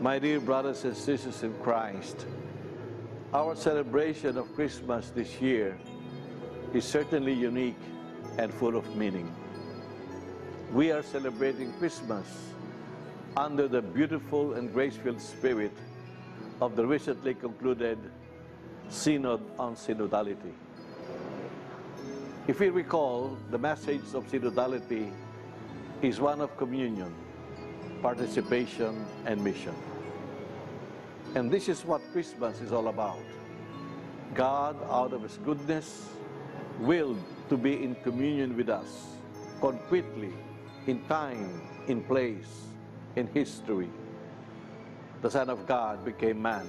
My dear brothers and sisters in Christ, our celebration of Christmas this year is certainly unique and full of meaning. We are celebrating Christmas under the beautiful and grace-filled spirit of the recently concluded Synod on Synodality. If we recall, the message of synodality is one of communion, participation, and mission. And this is what Christmas is all about. God, out of His goodness, willed to be in communion with us, concretely, in time, in place, in history. The Son of God became man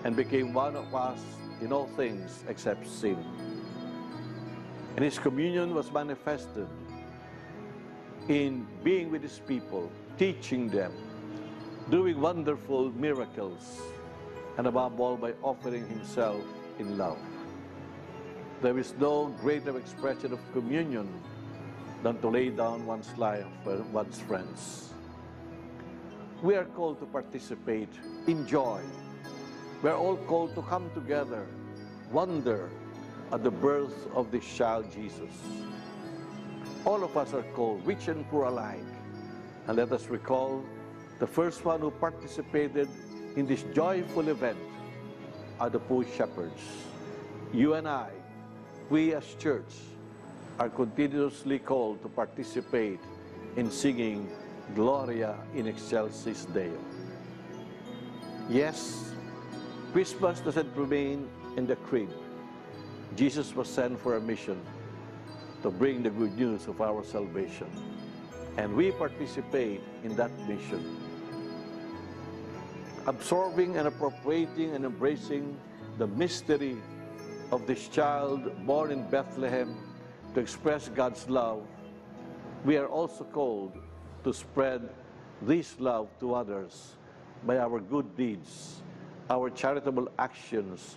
and became one of us in all things except sin. And His communion was manifested in being with His people, teaching them, doing wonderful miracles, and above all by offering Himself in love. There is no greater expression of communion than to lay down one's life for one's friends. We are called to participate in joy. We are all called to come together, wonder at the birth of this child Jesus. All of us are called, rich and poor alike. And let us recall the first one who participated in this joyful event are the poor shepherds. You and I, we as church, are continuously called to participate in singing Gloria in Excelsis Deo. Yes, Christmas doesn't remain in the crib. Jesus was sent for a mission to bring the good news of our salvation. And we participate in that mission, absorbing and appropriating and embracing the mystery of this child born in Bethlehem to express God's love. We are also called to spread this love to others by our good deeds, our charitable actions,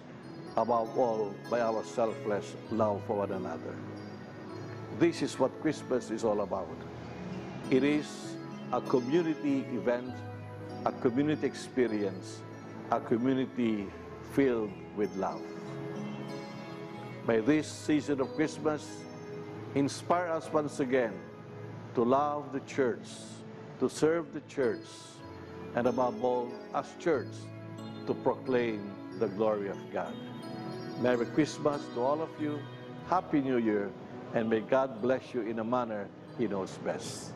above all, by our selfless love for one another. This is what Christmas is all about. It is a community event, a community experience, a community filled with love. By this season of Christmas, inspire us once again to love the church, to serve the church, and above all, as church, to proclaim the glory of God. Merry Christmas to all of you. Happy New Year, and may God bless you in a manner He knows best.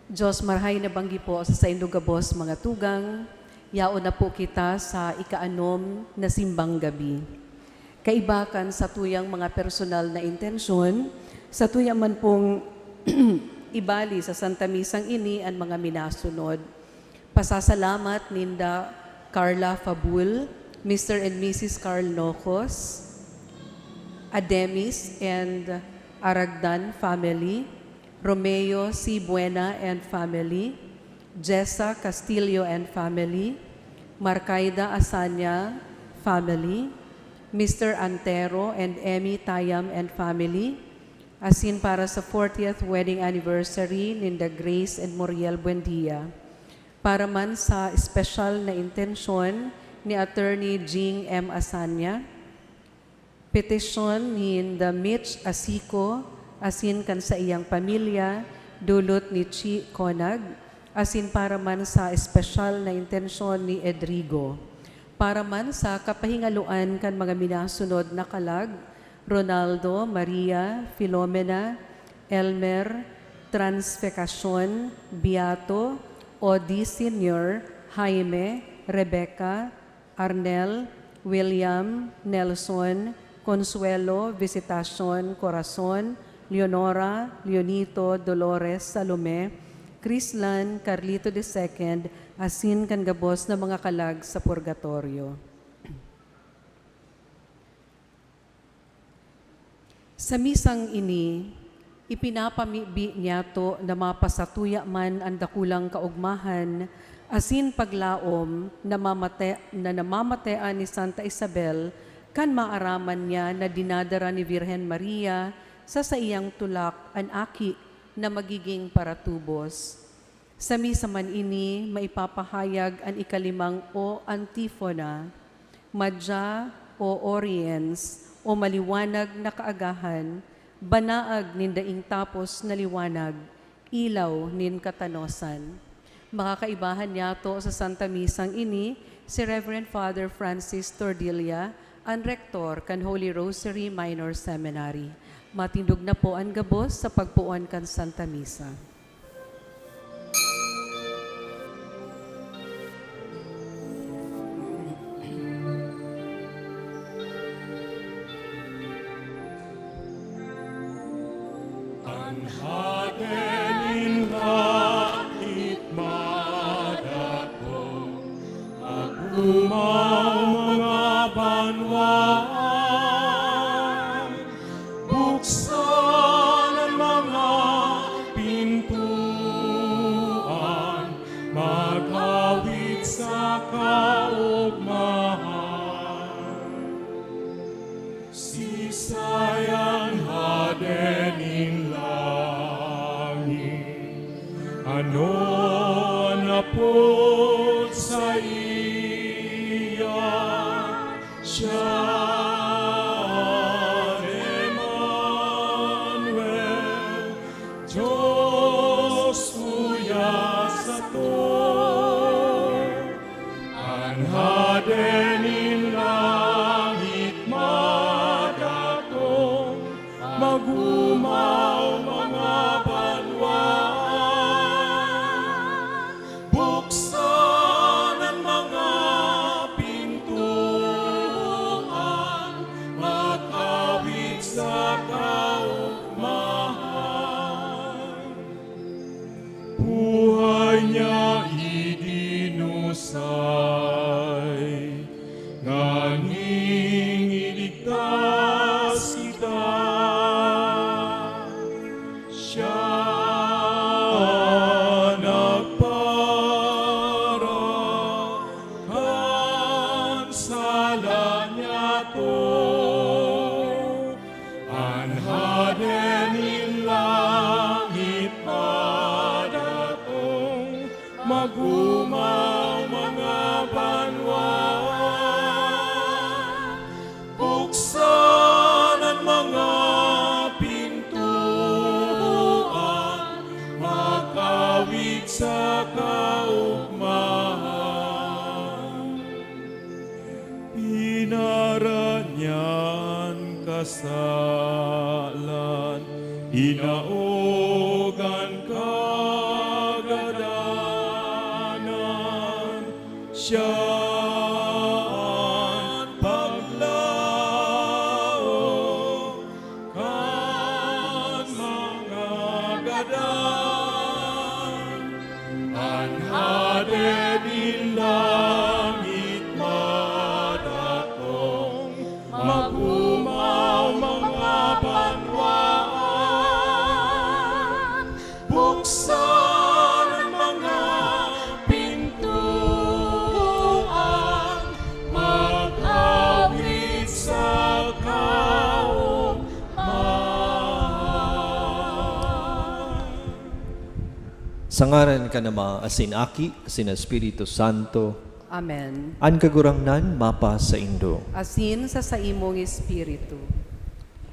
Diyos, marhay na banggi po sa inyong gabos mga tugang, yaon na po kita sa ikaanom na simbang gabi. Kaibakan sa tuyang mga personal na intensyon, sa tuyang man pong ibali sa Santa Misang ini ang mga minasunod. Pasasalamat ninda Carla Fabul, Mr. and Mrs. Carl Nocos, Ademis and Aragdan family, Romeo C. Buena and family, Jessa Castillo and family, Marcaida Asanya family, Mr. Antero and Emmy Tayam and family, asin para sa 40th wedding anniversary ninda Grace and Moriel Buendia. Para man sa special na intensyon ni Attorney Jing M. Asanya, petisyon ni Mitch Asico, asin kan sa iyang pamilya, dulot ni Chi Conag, asin para man sa espesyal na intensyon ni Edrigo. Para man sa kapahingaluan kan mga minasunod na kalag, Ronaldo, Maria, Filomena, Elmer, Transfecacion, Beato, Odi Sr., Jaime, Rebecca, Arnel, William, Nelson, Consuelo, Visitacion, Corazon, Leonora, Leonito, Dolores, Salome, Crislan, Carlito II, asin kan gabos na mga kalag sa purgatorio. Sa misang ini, ipinapamibi niya to na mapasatuya man ang dakulang kaugmahan, asin paglaom na namamatean ni Santa Isabel, kan maaraman niya na dinadara ni Virgen Maria sa iyang tulak an aki na magiging paratubos. Sa misa man ini, maipapahayag ang ikalimang o antifona, madya o oriens o maliwanag na kaagahan, banaag nin daing tapos na liwanag, ilaw nin katanosan. Makakaibahan niya to sa Santa Misang ini, si Reverend Father Francis Tordilla, ang rektor kan Holy Rosary Minor Seminary. Matindog na po ang gabos sa pagpuan kan Santa Misa. Anhatin langit madako, agumaw mga banwaan, buksan ang mga pintuan, mag-awit sa kaugmahan. Sisayan hadenin langit, ano na po sa iya, siya Emmanuel, Diyos kuya sa to, anhadenin langit madako, magumaw mga banwaan, buksan ang mga pintuan, mag-awit sa kaugmahan. Buhay niya idinusay, nganing iligtas kita. Siya nagpara, kansala niya to, anhadenin langit padakong, magumaw mga banwaan, buksan ang mga pintuan, mag-awit sa kaugmahan. kasalan, inaogan kagadanan, siya ang paglao kan mga gadan, anhade din langit madakong, magumaw mga banwaan, buksan ang mga pintuan, mag-awit sa kaugmahan. Sa ngaran ka na asin aki, asin Espiritu Santo, Amen. an kagurangnan mapa sa Indo. Asin sa imong espiritu.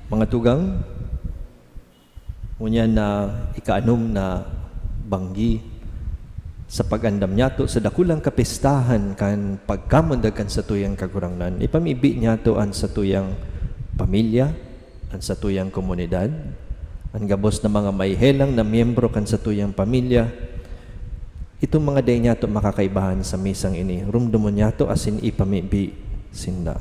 Mga tugang, ngunyan na ikaanom na banggi sa pag-andam niyato sa dakulang kapistahan kan pagkamundagan sa tuyang kagurangnan. Ipamibi niyato an sa tuyang pamilya, an sa tuyang komunidad, an gabos na mga mayhelang na miyembro kan sa tuyang pamilya. Itong mga day niyato makakaibahan sa misang ini. Rumdumon niyato asin ipamibi sinda.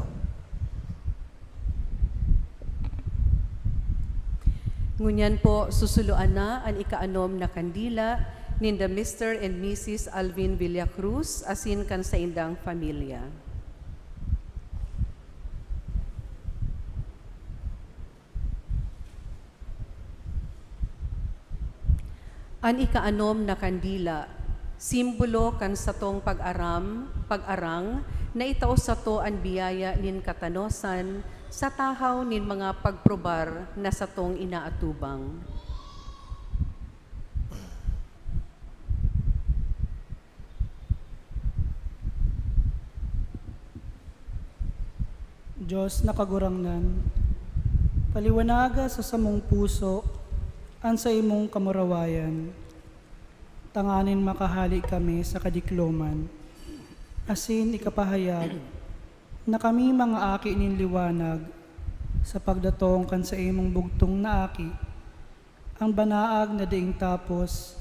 Ngunyan po, susuluan na ang ikaanom na kandila ninda Mr. and Mrs. Alvin Villacruz asin kan sa indang pamilya. Ang ikaanom na kandila, simbolo kan satong pag-arang na itao sa to ang biyaya nin katanosan sa tahaw nin mga pagprobar na satong inaatubang. Diyos na kagurangnan, paliwanaga sa samong puso, ang sa imong kamurawayan, tanganin makahali kami sa kadikloman, asin ikapahayag, na kami mga aki nin liwanag, sa pagdatong kan sa imong bugtong na aki, ang banaag na diing tapos,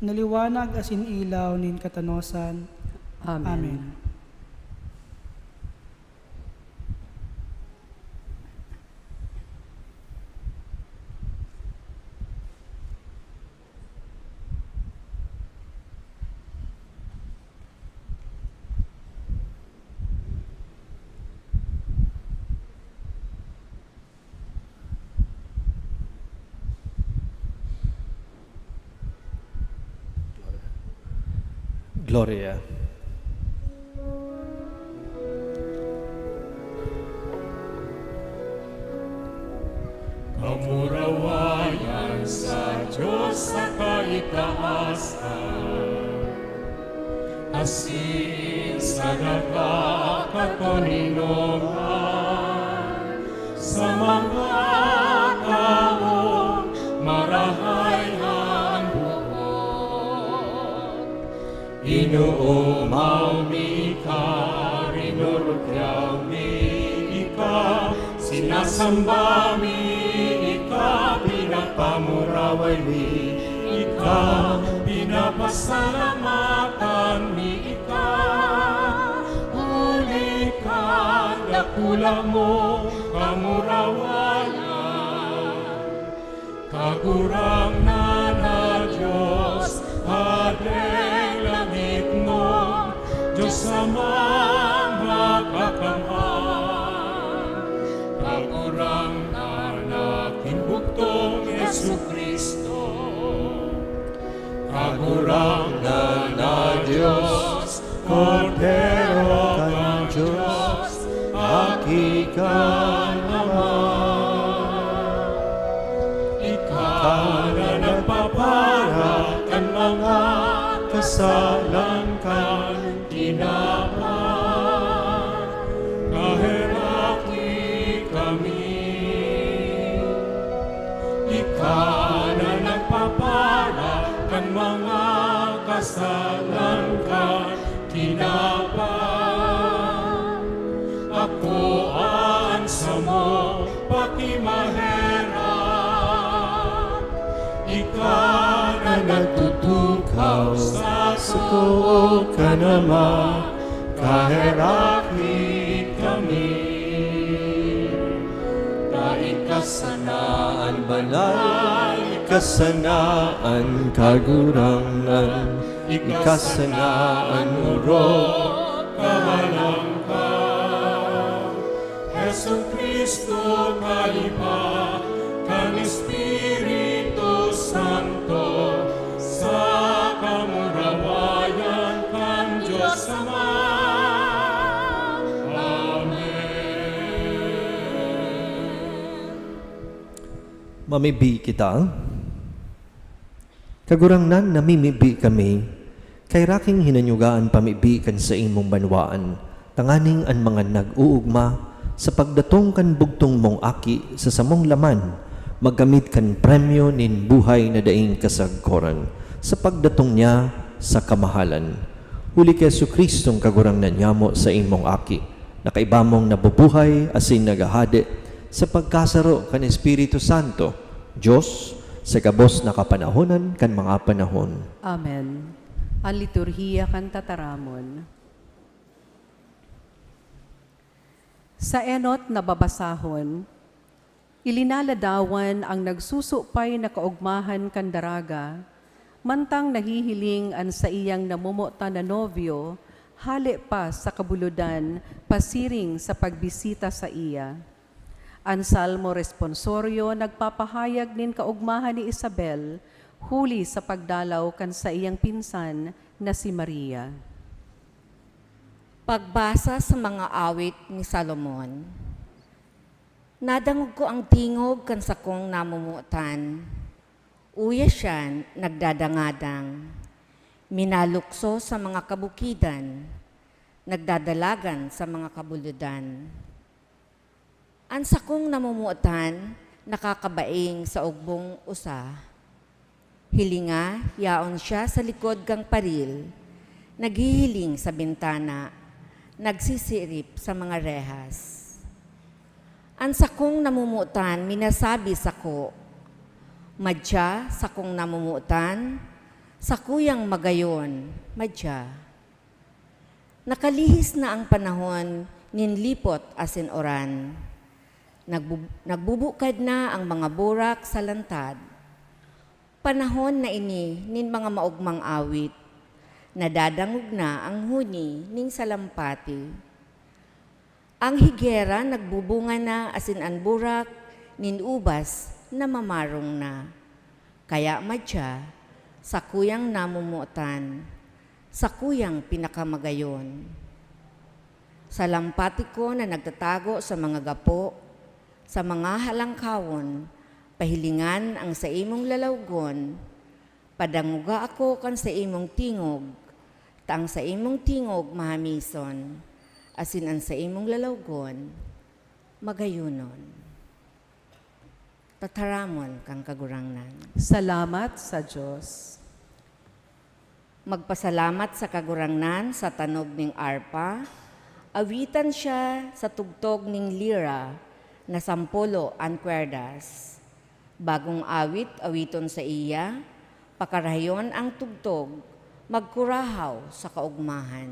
naliwanag asin ilaw nin katanosan. Amen. Amen. Gloria. Kamurawayan sa Diyos sa kaitaasan, asin sa nagkakatoninongan, sa mga taong marahay ang buhok. Inuumaw mi ka, rinurukyaw mi ika, sinasamba mi ika, pinapamuraway mi ika, pinapasalamatan mi ika. Huli ka, dakula mo, kamurawayan, kagurang na Diyos, hadeng langit mo, Diyos Ama makakamhan, kagurang na kinbugtong Jesucristo, kagurang na Diyos, Kordero kang Diyos, aki kang Ama. Ikaw na nagpapara kan mga kasalan kan tinapan, kaheraki kami. Ikaw na nagpapara kan mga kasalan kan tinapan, ako ang samo pati nagtutukaw sa suko ka naman, kaherakit kami. Kasanaan banal, kasanaan kagurangan, ikasanaan urok, Kahalang ka, Jesu Cristo, kalipa, kan Espiritu Santo, sa kamurawayan kan Diyos Ama. Mamibi kita. Kagurangnan namimibi kami, kay raking hinanyugaan pamibi kan sa imong banwaan, tanganing an mga nag-uugma, sa pagdatong kan bugtong mong aki sa samong laman, maggamit kan premyo nin buhay na daing kasagkoran, sa pagdatong niya sa kamahalan. Huli kay Jesu Kristong kagurangnan niya mo sa imong aki, nakaibamong nabubuhay asin nagahade, sa pagkasaro kan Espiritu Santo, Diyos, sa kabos na kapanahonan kan mga panahon. Amen. Ang liturhiya kan tataramon. Sa enot na babasahon, ilinaladawan ang nagsusupay na kaugmahan kan daraga, mantang nahihiling an sa iyang namumuta na nobyo, hali pa sa kabuludan, pasiring sa pagbisita sa iya. Ang Salmo Responsorio nagpapahayag nin kaugmahan ni Isabel, huli sa pagdalaw kan sa iyang pinsan na si Maria. Pagbasa sa mga awit ni Salomon. Nadangog ko ang tingog kan sakong namumutan. Uya siya nagdadangadang. Minalukso sa mga kabukidan. Nagdadalagan sa mga kabuludan. Ang sakong namumutan, nakakabaing sa ugbong usa. Hilinga, yaon siya sa likod kang paril, naghihiling sa bintana, nagsisirip sa mga rehas. Ang sakong namumutan, minasabi sako, madya sakong namumutan, sakuyang magayon, madya. Nakalihis na ang panahon, ninlipot asin oran. Nagbubukad na ang mga burak sa lantad. Panahon na ini nin mga maugmang awit, nadadangog na ang huni ning salampati. Ang higera nagbubunga na asin ang burak nin ubas na mamarong na. Kaya madya, sa kuyang namumutan, sa kuyang pinakamagayon. Salampati ko na nagtatago sa mga gapo, sa mga halangkawon, pahilingan ang sa imong lalawgon, padanguga ako kan sa imong tingog, taang sa imong tingog mahamison, asin ang sa imong lalawgon, magayunon. Tataramon kang kagurangnan. Salamat sa Diyos. Magpasalamat sa kagurangnan sa tanog ning arpa, awitan siya sa tugtog ning lira, na sampolo ang kwerdas. Bagong awit, awiton sa iya, pakarayon ang tugtog, magkurahaw sa kaugmahan.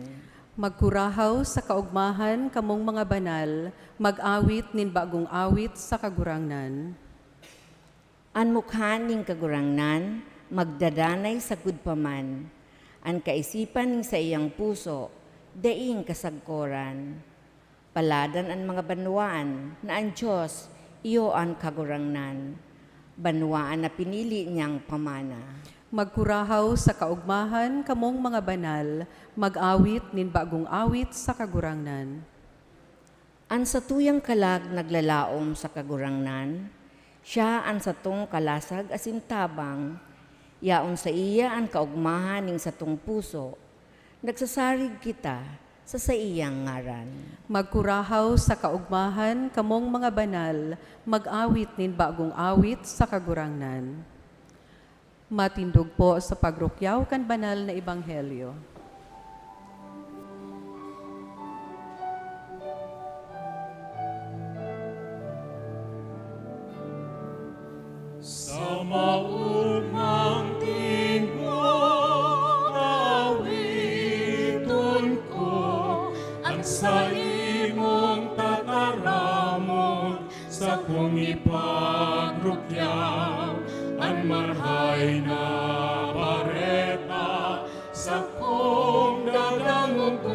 Magkurahaw sa kaugmahan kamong mga banal, mag-awit nin bagong awit sa kagurangnan. An mukhan ning kagurangnan, magdadanay sa gudpaman, an kaisipan ning sa iyang puso, daing kasagkoran. Paladan ang mga banwaan na ang Diyos, iyo ang kagurangnan. Banwaan na pinili niyang pamana. Magkurahaw sa kaugmahan kamong mga banal, mag-awit nin bagong awit sa kagurangnan. An sa tuyang kalag naglalaom sa kagurangnan, siya ang satong kalasag asin tabang, yaon sa iya ang kaugmahan ning satong puso, nagsasarig kita sa iyang ngaran. Magkurahaw sa kaugmahan kamong mga banal, mag-awit nin bagong awit sa kagurangnan. Matindog po sa pagrukyaw kan banal na ebanghelyo. Sa maunang tingog sa kong dadangugon.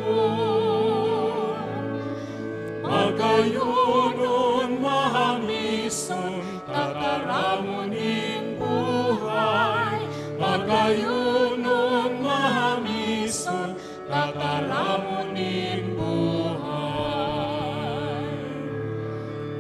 Magayunon mahamison, tataramunin buhay. Magayunon mahamison, tataramunin buhay.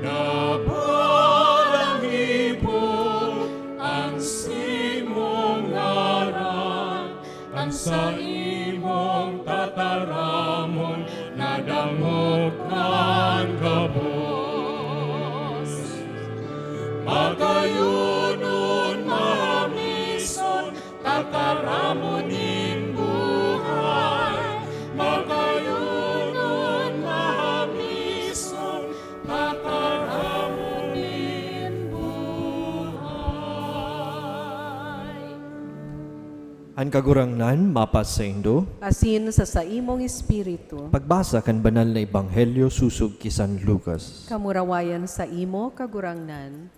Nabalang ibon ang simong ngaran, ang sa imong tataramon nadamot kan kabos. Magayunon mahamison, tataramunin buhay. Magayunon mahamison, tataramunin buhay. Ang kagurangnan, mapas sa Indo, Asin sa imong espiritu, pagbasa kan banal na ebanghelyo susug ki San Lucas. kamurawayan sa imo kagurangnan.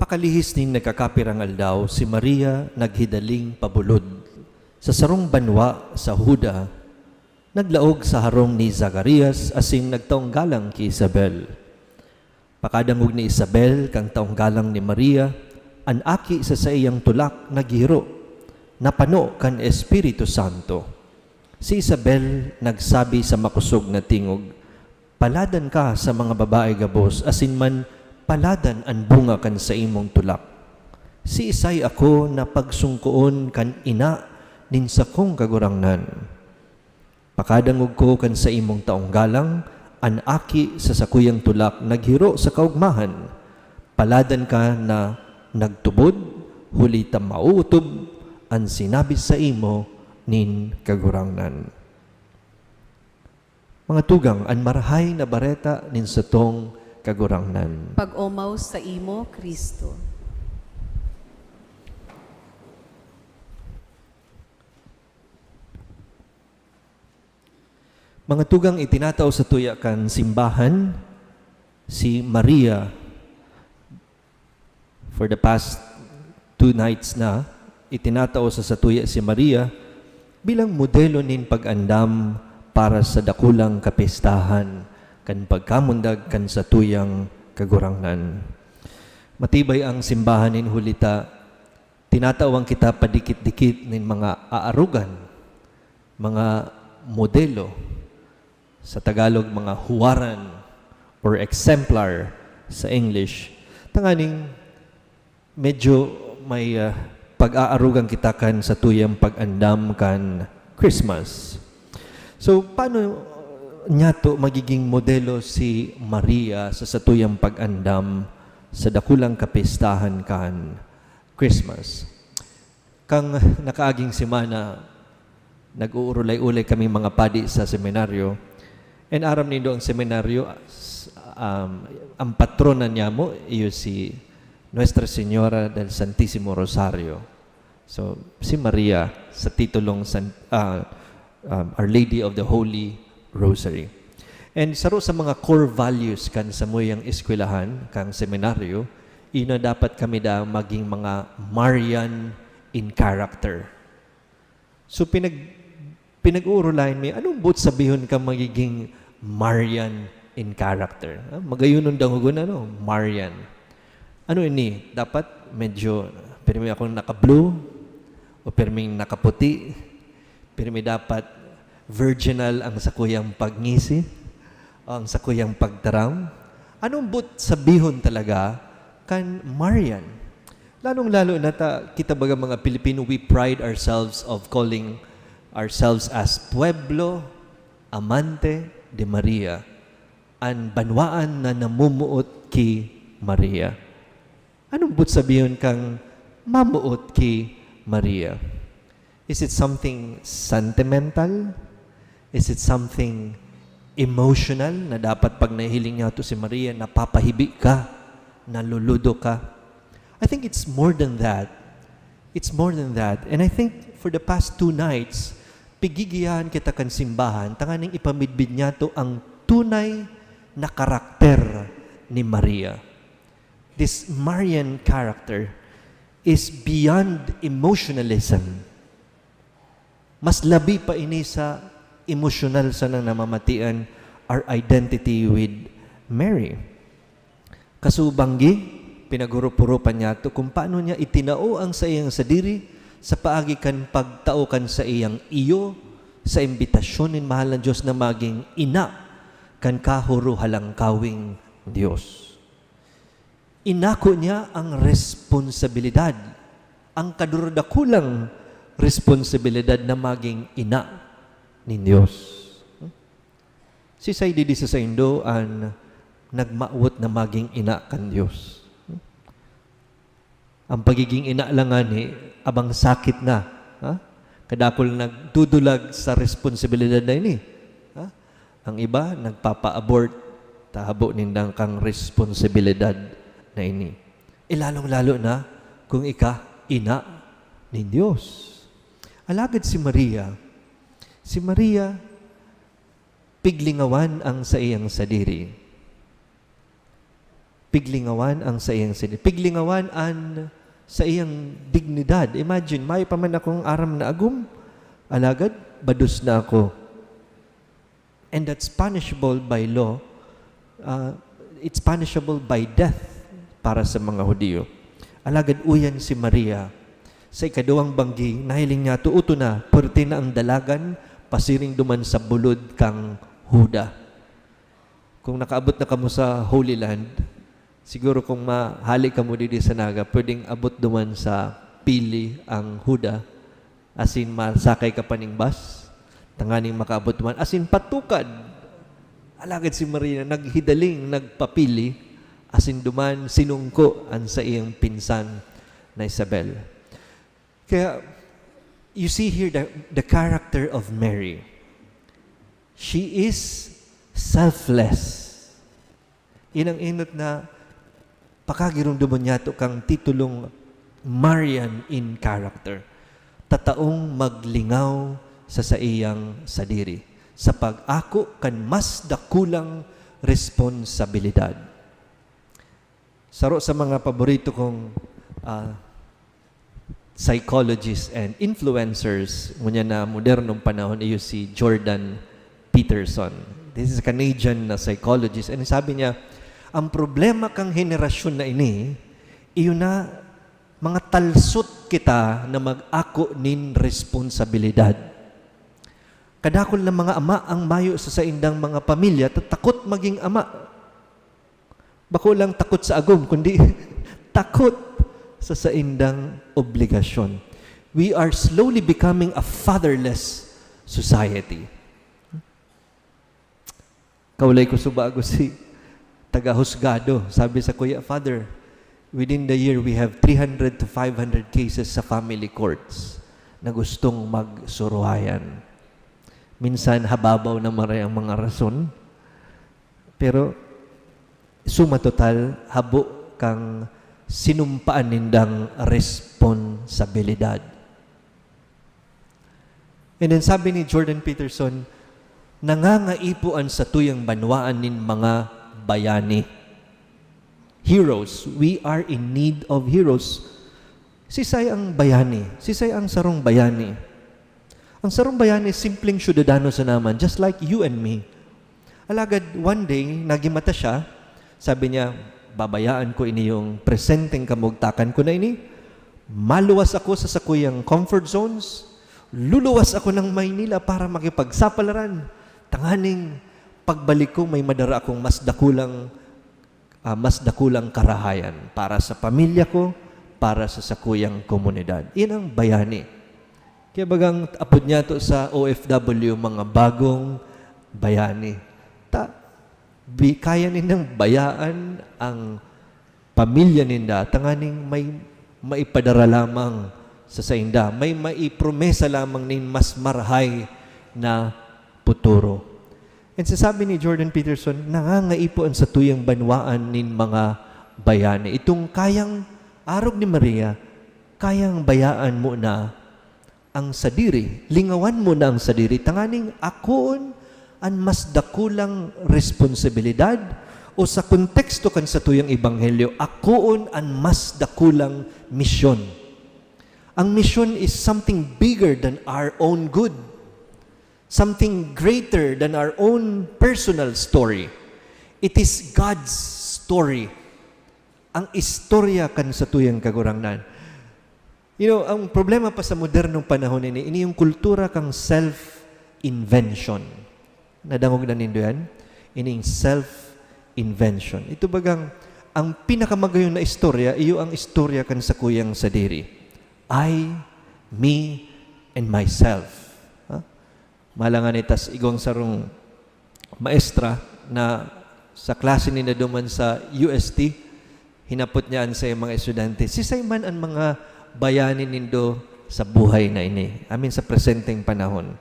Pakalihis ning nagkakapirang aldaw, si Maria naghidaling pabulod. Sa sarong banwa sa Huda, naglaog sa harong ni Zacarias asing nagtaong galang ki Isabel. Pakadangog ni Isabel kang taong galang ni Maria, an aki sa iyang tulak naghiro, napano kan Espiritu Santo. Si Isabel nagsabi sa makusog na tingog, paladan ka sa mga babae gabos, asin man paladan ang bunga kan sa imong tulak. Si Isay ako na pagsungkoon kan ina nin sa kong kagurangnan. Pakadangog ko kan sa imong taong galang, an aki sa sakuyang tulak naghiro sa kaugmahan. Paladan ka na nagtubod, huli ta mauutob, ang sinabi sa imo nin kagurangnan. Mga tugang, an marahay na bareta nin sa tong kagurangnan. Pag-umaw sa imo, Kristo. Mga tugang itinataw sa tuya kan simbahan, si Maria, for the past 2 nights na, itinataw sa tuya si Maria bilang modelo nin pag-andam para sa dakulang kapistahan kan pagkamundag kan sa tuyang kagurangnan. Matibay ang simbahan nin hulita, tinatawang kita padikit-dikit nin mga aarugan, mga modelo, sa Tagalog mga huwaran or exemplar sa English. Tanganing medyo may pag-aarugan kita kan sa tuyang pag-andam kan Christmas. So paano niya to magiging modelo si Maria sa satuyang pag-andam sa dakulang kapistahan kan Christmas? Kang nakaaging semana, nag-uurulay-ulay kami mga padi sa seminaryo. And aram nindo ang seminaryo, ang patrona niya mo, iyo si Nuestra Señora del Santísimo Rosario. So, si Maria sa titulong Our Lady of the Holy Rosary. And saro sa mga core values kan sa muyang eskwelahan, kang seminaryo, ina dapat kami da maging mga Marian in character. So, pinag-uurulayan mi, anong but sabihon ka magiging Marian in character? Magayunon dangugon, Marian. Ano ini? Dapat medyo, pirmi akong naka-blue, o pirming nakaputi, pirmi dapat virginal ang sakuyang pagngisi, o ang sakuyang pagtaram. Anong but sabihon talaga kan Marian? Lalong-lalo na kita baga mga Pilipino, we pride ourselves of calling ourselves as Pueblo Amante de Maria, ang banwaan na namumuot ki Maria. Anong but sabihin kang mamuot ki Maria? Is it something sentimental? Is it something emotional na dapat pag nahiling niya to si Maria, napapahibi ka, naluludo ka? I think it's more than that. It's more than that. And I think for the past 2 nights, pigigiyahan kita kan simbahan, tanganing ipamidbid niya to ang tunay na karakter ni Maria. This Marian character is beyond emotionalism. Mas labi pa ini sa emotional sa nang namamatian our identity with Mary. Kasubanggi, pinagurupuro-purupan niya to kung paano niya itinao ang sa iyang sadiri sa paagi kan pagtao kan sa iyang iyo sa imbitasyon ng mahal na Diyos na maging ina kan kahuro halangkawing Diyos. Inako niya ang responsibilidad, ang kadurdakulang responsibilidad na maging ina ni Diyos. Si Saidi di sa Indo ang nagmaawot na maging ina kan Diyos. Ang pagiging ina lang ni abang sakit na. Ha? Kadakol nagdudulag sa responsibilidad na ini. Ha? Ang iba, nagpapa-abort, tahabo nindang kang responsibilidad na ini. Ilalong-lalo na kung ina ni Diyos. Alagad si Maria, piglingawan ang sa iyang sadiri. Piglingawan ang sa iyang sadiri. Piglingawan ang sa iyang dignidad. Imagine, may pa man akong aram na agum, alagad, badus na ako. And that's punishable by law. It's punishable by death para sa mga Hudyo. Alagad, uyan si Maria. Sa ikaduwang banggi, nahiling niya, tuuto na, pwerte na ang dalagan, pasiring duman sa bulod kang Huda. Kung nakaabot na kamo sa Holy Land, siguro kung mahali ka mo dito sa Naga, pwedeng abot duman sa pili ang Huda, asin masakay ka pa ning bus, tanganing makaabot duman, asin patukad. Alagad si Maria, naghidaling, nagpapili, asin duman sinungko ang sa iyang pinsan na Isabel. Kaya, you see here the character of Mary. She is selfless. Yan ang inot na pakagirumduman niya to kang titulong Marian in character. Tataong maglingaw sa iyang sadiri. Sa pag-ako kan mas dakulang responsibilidad. Saro sa mga paborito kong psychologists and influencers, ngunyan na modernong panahon, iyo si Jordan Peterson. This is a Canadian na psychologist. And sabi niya, ang problema kang henerasyon na ini, iyo na mga talsot kita na mag-ako nin responsibilidad. Kadakol na mga ama ang mayo sa indang mga pamilya, takot maging ama. Bako lang takot sa agum, kundi takot sa indang obligasyon. We are slowly becoming a fatherless society. Kaulay ko subago si taga-husgado. Sabi sa Kuya, Father, within the year we have 300 to 500 cases sa family courts na gustong magsuruhayan. Minsan hababaw na maray ang mga rason. Pero suma total, habo kang sinumpaan nindang responsibilidad. And then sabi ni Jordan Peterson, nangangaipuan sa tuyang banwaan nin mga bayani. Heroes. We are in need of heroes. Sisay ang bayani. Sisay ang sarong bayani. Ang sarong bayani, simpleng syudadano sa naman, just like you and me. Alagad, one day, nagimata siya, sabi niya, babayaan ko ini yung presenteng kamugtakan ko na ini. Maluwas ako sa sakuyang comfort zones. Luluwas ako ng Maynila para makipagsapalaran. Tanganing pagbalik ko, may madara akong mas dakulang karahayan para sa pamilya ko, para sa sakuyang komunidad. Yan ang bayani. Kaya bagang apod niya to sa OFW, mga bagong bayani. Kaya nindang bayaan ang pamilya ninda, tanganing may maipadara lamang sa sainda, may maipromesa lamang nin mas marhay na puturo. And sasabi ni Jordan Peterson, nangangaipuan sa tuyang banwaan nin mga bayani. Itong kayang arog ni Maria, kayang bayaan mo na ang sadiri. Lingawan mo na ang sadiri. Tanganing akoon ang mas dakulang responsibilidad o sa konteksto kan sa tuyang ebanghelyo, akoon ang mas dakulang misyon. Ang misyon is something bigger than our own good. Something greater than our own personal story. It is God's story. Ang istorya kan sa tuyang kagurangnan. Ang problema pa sa modernong panahon ini yung kultura kang self-invention. Nadangog na nindo yan? Ini yung self-invention. Ito bagang, ang pinakamagayon na istorya, iyo ang istorya kan sa kuyang sadiri. I, me, and myself. Malangan itas igong sarong maestra na sa klase ni na duman sa UST, hinapot niya sa mga estudyante, sisay man ang mga bayani nindo sa buhay na ini. Sa presenteng panahon.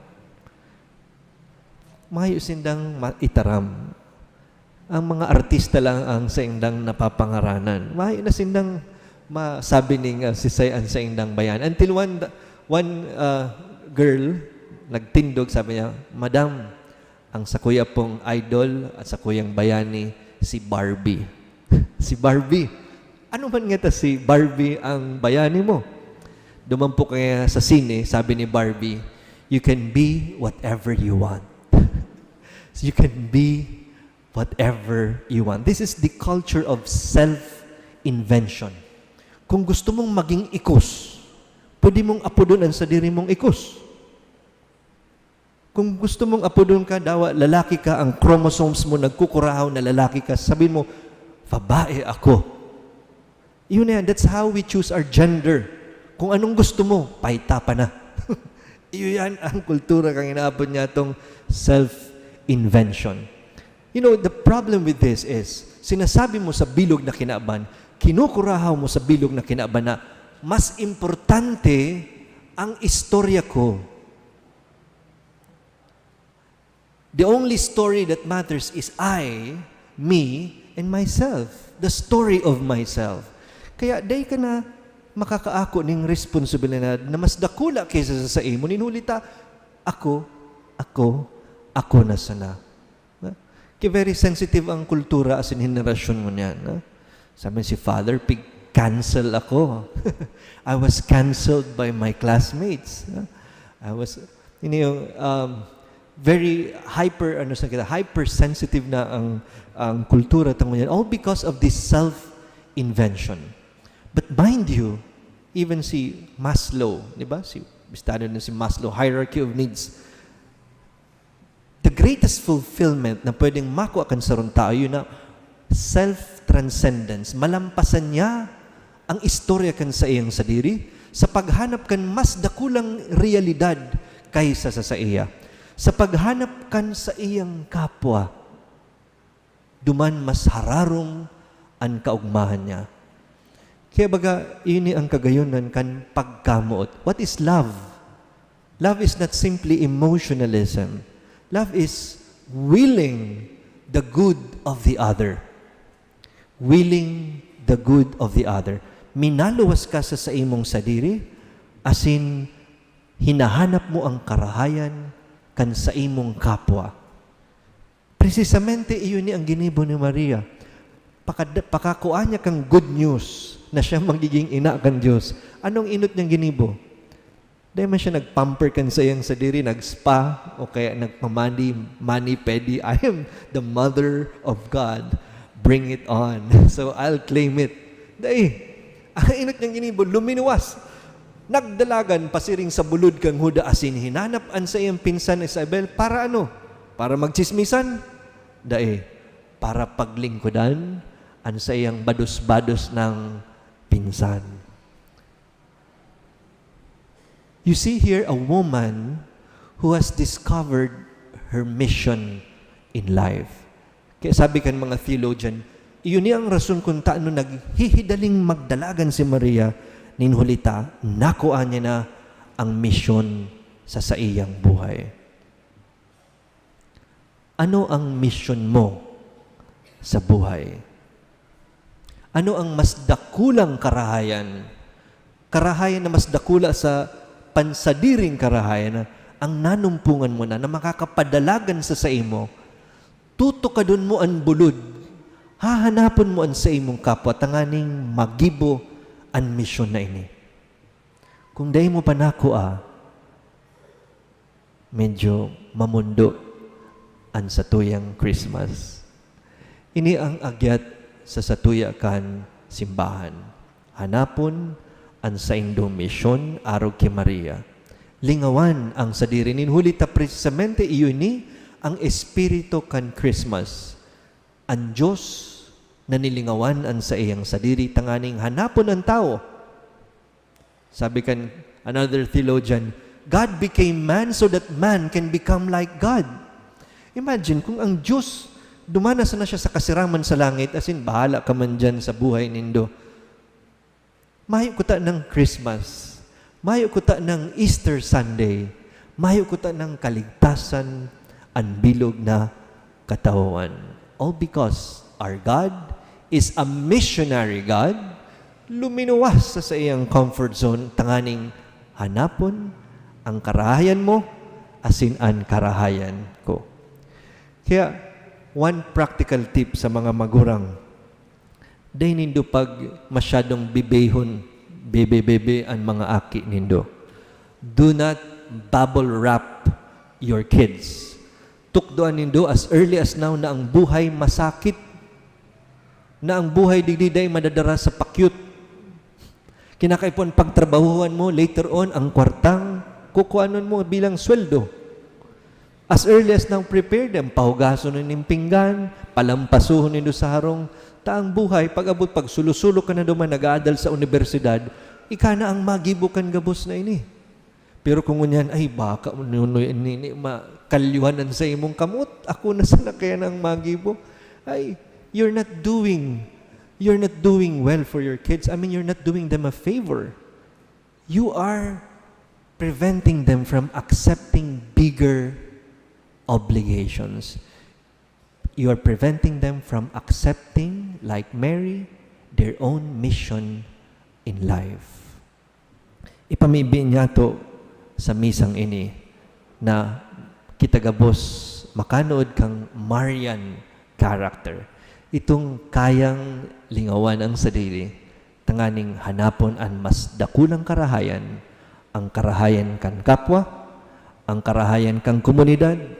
Mayo sindang itaram. Ang mga artista lang ang sa indang napapangaranan. Mayo na sindang masabi ning sisayan sa indang bayan. Until one girl, nagtindog, sabi niya, Madam, ang sa kuya pong idol at sa kuyang bayani, si Barbie. Si Barbie. Ano man nga si Barbie ang bayani mo? Dumampo kaya sa sine, sabi ni Barbie, you can be whatever you want. You can be whatever you want. This is the culture of self-invention. Kung gusto mong maging ikos, pwede mong apodon ang sadiri mong ikos. Kung gusto mong apodon ka, dawa, lalaki ka, ang chromosomes mo nagkukurahaw na lalaki ka, sabihin mo, babae ako. Yun yan, that's how we choose our gender. Kung anong gusto mo, paita pa na. Iyon ang kultura kang inaabot niya itong self-invention. The problem with this is, sinasabi mo sa bilog na kinaaban, kinukurahaw mo sa bilog na kinaaban na mas importante ang istorya ko. The only story that matters is I, me, and myself. The story of myself. Kaya day ka na makakaako ning responsibilidad na mas dakula kaysa sa imo. Ninulita, ako na sana. Kaya very sensitive ang kultura as in henerasyon mo niyan. Sabi si Father Pig, cancel ako. I was canceled by my classmates. I was, very hypersensitive na ang kultura tango niyan. All because of this self-invention. But mind you, even si Maslow, di ba? Study na si Maslow, hierarchy of needs. The greatest fulfillment na pwedeng makuha kan sa tao, yun na self-transcendence. Malampasan niya ang istorya kan sa iyang sadiri sa paghanap kan mas dakulang realidad kaysa sa iya. Sa paghanap kan sa iyang kapwa, duman mas hararong ang kaugmahan niya. Kaya baga, ini ang kagayonan kan pagkamuot. What is love? Love is not simply emotionalism. Love is willing the good of the other. Willing the good of the other. Minaluwas ka sa imong sadiri, asin hinahanap mo ang karahayan kan sa imong kapwa. Precisamente iyon ni ang ginibo ni Maria. Pakakuan niya kang good news na siya magiging ina kan Diyos. Anong inot niyang ginibo? Dahil man siya nagpamper kan sa iyang sadiri, nag-spa, o kaya nagpamani, mani-pedi. I am the mother of God. Bring it on. So I'll claim it. Dahil, ang inot niyang ginibo, luminuwas. Nagdalagan, pasiring sa bulod kang Huda asin, hinanap-an sa iyang pinsan Isabel, para ano? Para magchismisan? Dahil, para paglingkudan, an sa iyang bados-bados ng pinsan. You see here a woman who has discovered her mission in life. Kaya sabi kan mga theologian, iyon ang rason kung taano naghihidaling magdalagan si Maria, ninhulita, nakuha niya na ang mission sa iyang buhay. Ano ang mission mo sa buhay? Ano ang mas dakulang karahayan? Karahayan na mas dakula sa pansadiring karahayan, ang nanumpungan mo na makakapadalagan sa imo, tuto ka dun mo ang bulod, hahanapon mo ang sa imong kapwa, tanganing magibo ang misyon na ini. Kung dahil mo pa nako medyo mamundo ang satuyang Christmas. Ini ang agyat sa satuya kan simbahan. Hanapon ang sa indong misyon arog kay Maria. Lingawan ang sadirinin huli ta precisamente iyo ni ang espiritu kan Christmas. Ang Diyos na nilingawan ang sa iyang sadiri tanganing hanapon ang tao. Sabi kan another theologian, God became man so that man can become like God. Imagine kung ang Diyos dumanas na siya sa kasiraman sa langit, as in bahala ka man dyan sa buhay nindo. Mayo ko ta ng Christmas, mayo ko ta ng Easter Sunday, mayo ko ta ng kaligtasan ang bilog na katawan. All because our God is a missionary God, luminuwas sa iyang comfort zone, tanganing hanapon ang karahayan mo, asin ang karahayan ko. Kaya, one practical tip sa mga magurang, day nindo pag masyadong bibehon, bebe ang mga aki nindo. Do not bubble wrap your kids. Tukdoan nindo as early as now na ang buhay masakit, na ang buhay digdiday madadara sa pakyut. Kinakaipon pagtrabahuan mo, later on, ang kwartang kukuanon mo bilang sweldo. As early as now, prepare them. Pahugason ng pinggan, palampasuhon nindo sa harong, taang buhay, pag-abot, pag sulusulo ka na duman, nag-aadal sa universidad, ika na ang magibukan gabos na ini. Pero kung ngunyan, ay baka, makalyuhanan sa imong kamot, ako na sana kaya ng magibo. Ay, you're not doing well for your kids. I mean, you're not doing them a favor. You are preventing them from accepting bigger obligations. You are preventing them from accepting, like Mary, their own mission in life. Ipamibi niya to sa misang ini na kitagabos makanood kang Marian character. Itong kayang lingawan ang sadiri, tanganing hanapon ang mas dakulang karahayan, ang karahayan kan kapwa, ang karahayan kan komunidad,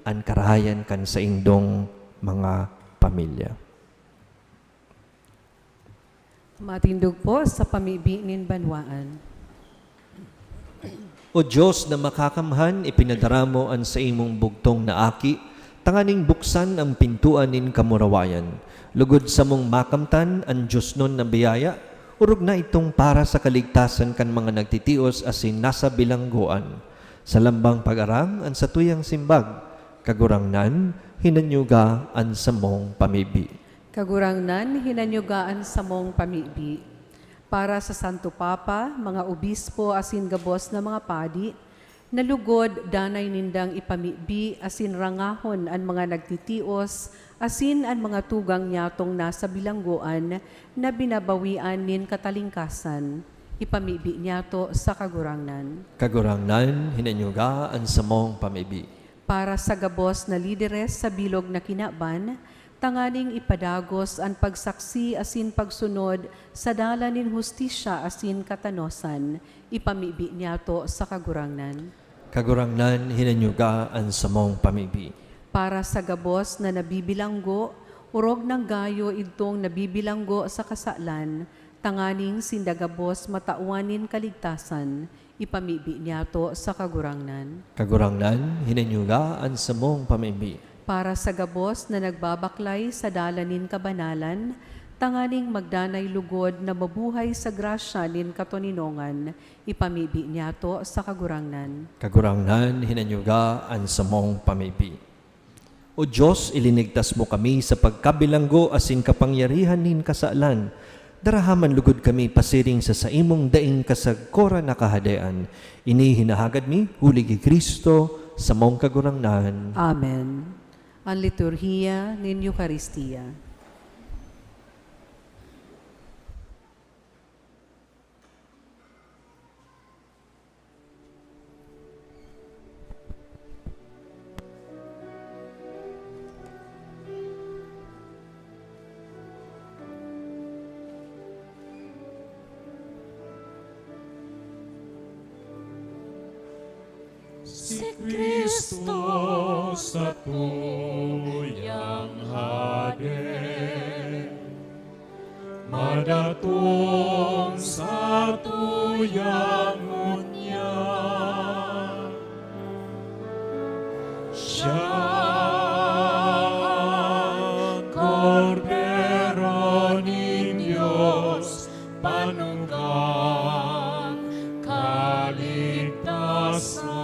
ang karahayan kan sa indong mga pamilya. Matindog po sa pamibi nin banwaan. O Diyos na makakamhan, ipinadara mo ang sa imong bugtong na aki, tanganing buksan ang pintuan nin kamurawayan. Lugod sa mong makamtan, ang Diyos nun na biyaya, urog na itong para sa kaligtasan kan mga nagtitios asin nasa bilangguan. Sa lambang pag-arang, ang satuyang simbag, kagurangnan, hinanyuga ang samong pamibi. Kagurangnan, hinanyugaan sa mong pamibi. Para sa Santo Papa, mga obispo asin gabos na mga padi, nalugod danay nindang ipamibi asin rangahon ang mga nagtitios asin ang mga tugang nyatong nasa bilangguan na binabawian nin katalingkasan. Ipamibi niyato sa kagurangnan. Kagurangnan, hinanyuga ang samong pamibi. Para sa gabos na lideres sa bilog na kinaban, tanganing ipadagos ang pagsaksi asin pagsunod sa dala nin hustisya asin katanosan. Ipamibi niyato sa kagurangnan. Kagurangnan, hinanyuga ang samong pamibi. Para sa gabos na nabibilanggo, urog ng gayo itong nabibilanggo sa kasalan, tanganing sindagabos matauanin kaligtasan, ipamibi niyato sa kagurangnan. Kagurangnan, hinanyuga ang samong pamibi. Para sa gabos na nagbabaklay sa dalanin kabanalan, tanganing magdanay lugod na mabuhay sa grasya nin katoninongan, ipamibi niyato sa kagurangnan. Kagurangnan, hinanyuga ang samong pamibi. O Diyos, ilinigtas mo kami sa pagkabilanggo asin kapangyarihan nin kasalan. Darahaman lugod kami pasiring sa saimong daing kasagkora na kahadean. Ini hinahagad mi, huligi Kristo, sa mong kagurangnan. Amen. Ang liturhiya nin Eucharistia. si Kristo sa tuyang hade, madatong sa tuyang unya. Siya ang Kordero ni Diyos, panunggang kaligtasan.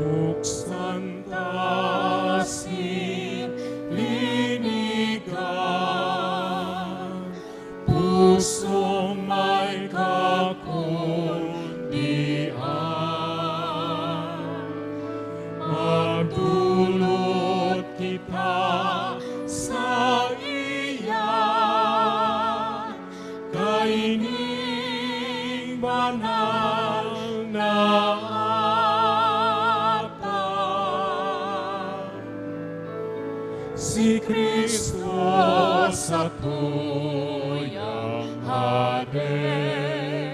Buksan tasin linigan, pusong may kakundian. Magdulot kita sa iya, kaining banal na atang. Si Kristo sa tuyang hade,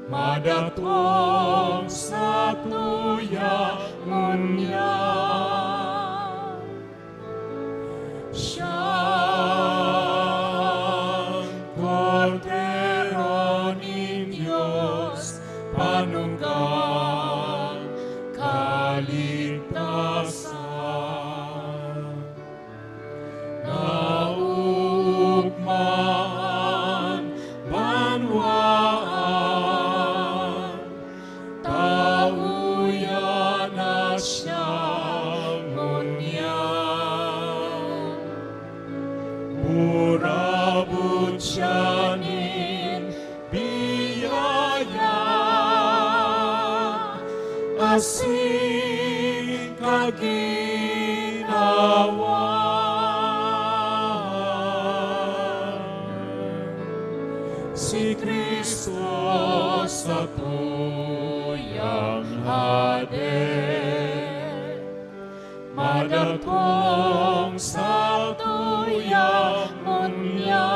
madatong sa tuyang unya. Siya ang Kordero ni Diyos, panunggang kaligtasan. Naugmaan banwaan, tauyan na siyang ngunyan. Burabot siya nin biyaya, asin kaginawa. Si Kristo sa tuyang hade, madatong sa tuyang unya.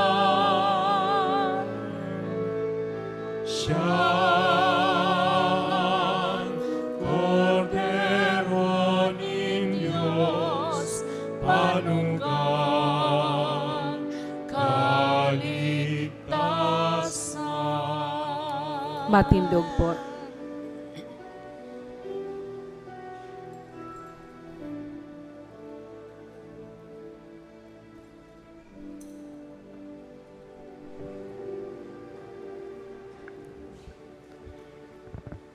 Siya ang Kordero ni Diyos, panunggang kaligtasan. Matindog po.